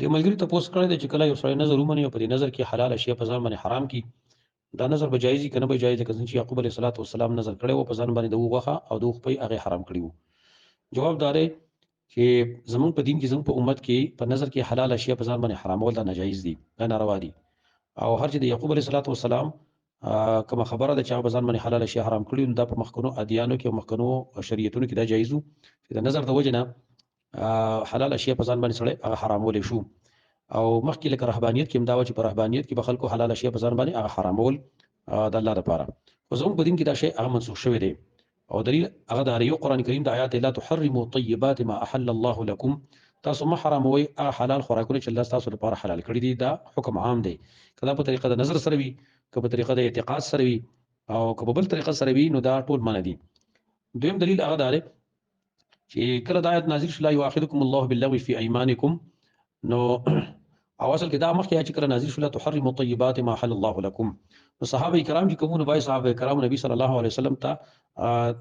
د ملګري تپوس کړی دی چې کله یو سړی نظر ومني او په دې نظر کې حلال اشیاء په ځان باندې حرام کی دا نظر به جایز کنه به جایز کنه چې یعقوب علیه السلام نظر کړی و په ځان باندې د وغه او د خپل هغه حرام کړی وو جواب دار چې زمون په دین کې زمون په امت کې په نظر کې حلال اشیاء په ځان باندې حرامول دا ناجایز دي دا ناروا دي او هر چې د یعقوب علیه السلام کوم خبره ده چې هغه په ځان باندې حلال اشیاء حرام کړی دا په مخکنو ادیانو کې او مخکنو شریعتونو کې دا جایز وو چې د نظر د وجنه حلال اشیاء په ځان باندې سره حرامول شو او مخکې لکه رهبانيت کې مداوه چې په رهبانيت کې به خلکو حلال اشیاء په ځان باندې هغه حرامول د الله لپاره خو زموږ په دین کې دا شی هغه منسوخ شوی دی او دلیل هغه د یو قران کریم د آیات لا تحرموا طيبات ما احل الله لكم تاسو ما حراموي حلال خوراکونه چې الله تاسو لپاره حلال کړی دي دا حکم عام دی کله په طریقه د نظر سره وي کله په طریقه د اعتقاد سره وي او کله په بل طریقه سره وي نو دا ټول منع دي دویم دلیل هغه دی چې کله د آیت نازل شوه لا یؤاخذکم الله باللغو فی ایمانکم نو او اصل کې دا مخکې چې کله نازل شوه تحرم طیبات ما حل الله لكم نو صحابه کرام چې کومونه بای صحابه کرام نبی صلی الله علیه وسلم ته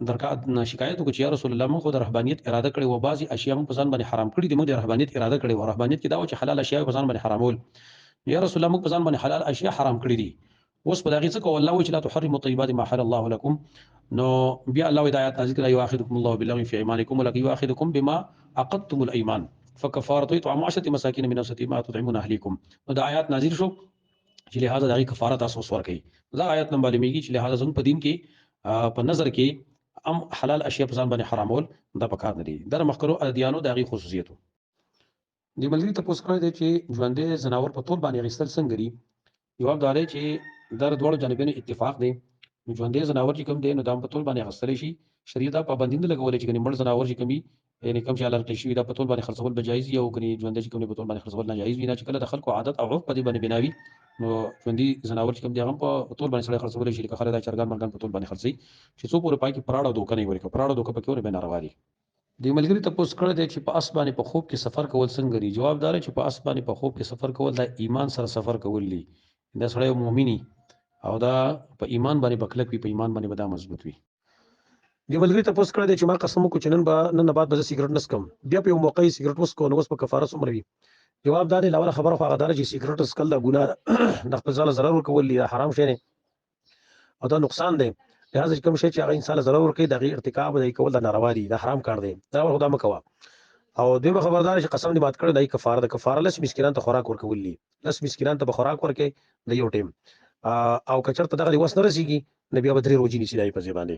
درکات شکایت وکړي چې یا رسول الله موږ د رهبانيت اراده کړې و بعضی اشیاء موږ په ځان باندې حرام کړې دي موږ د رهبانيت اراده کړې و رهبانيت کې دا و چې حلال اشیاء په ځان باندې حرامول یا رسول الله موږ په ځان باندې حلال اشیاء حرام کړې دي اوس په دغه څه کو الله چې لا تحرم طيبات ما حل الله لكم نو بیا الله هدایت نازل کړه یؤاخذکم الله باللغو فی ایمانکم ولکن یؤاخذکم بما عقدتم الايمان فكفارته اطعام 10 مساکین من اوسط ما تطعمون اهلیکم نو دا آیات نازل شو چې لہذا دغه کفاره تاسو ورکړي دا آیات نن معلومیږي چې لہذا زموږ په دین کې په نظر کې ام حلال اشیاء په ځان باندې حرامول دا پکار نه دي در مخکرو ادیانو دغه خصوصیتو دی ملګری ته پوښتنه کړی دی چې ژوندې زناور په ټول باندې غسل څنګه دي جواب دار چې در دوړو جانبونو اتفاق دی ژوندې زناور چې کوم دی نو دا په ټول باندې غسل شي شریعت په باندې نه لګولې چې مړ زناور چې کومي یعنی کوم چې حلال شي دا په ټول باندې خرڅول بجایز یو کني ژوندې چې کوم په ټول باندې خرڅول ناجایز وي نه چې کله د خلکو عادت او عرف په دې باندې بناوي نو ژوندې زناور چې کوم دی هغه په ټول باندې سره خرڅول شي لکه خلک دا چرګان مرګان په ټول باندې خرڅي چې څو پورې پای کې پراړه دوکه نه ورکو پراړه دوکه پکې ونه بنا رواري دی ملګری ته پوښتنه کړې ده چې په اسبانه په خوب کې سفر کول څنګه دی جواب دار چې په اسبانه په خوب کې سفر کول د ایمان سره سفر کول دي دا سره مؤمنی او دا په ایمان باندې بکلک وي په ایمان باندې به دا مضبوط وي دی ملګری ته پوښتنه کړې ده چې ما قسم وکړ چې نن بعد به سیګریټ نسکم بیا په یو موقع سیګریټ وسکو نو اوس په کفاره څومره وي جواب دار لاول خبره خو هغه دار چې سیګریټ اسکل دا ګناه د خپل ځان ضرر ورکول دي حرام شی نه او دا نقصان دی لہذا کوم شی چې هغه انسان ضرر ورکوي دغه ارتکاب دی کول د ناروا دي دا حرام کار دی دا خدا مکوا او دوی خبردار چې قسم دی بات کړی دای کفاره د کفاره لس مسکینان ته خوراک ورکول دي لس مسکینان ته خوراک ورکې د یو ټیم او کچرته دغه وس نه رسیږي نبی ابو درې روزي نشي دای په ځبانه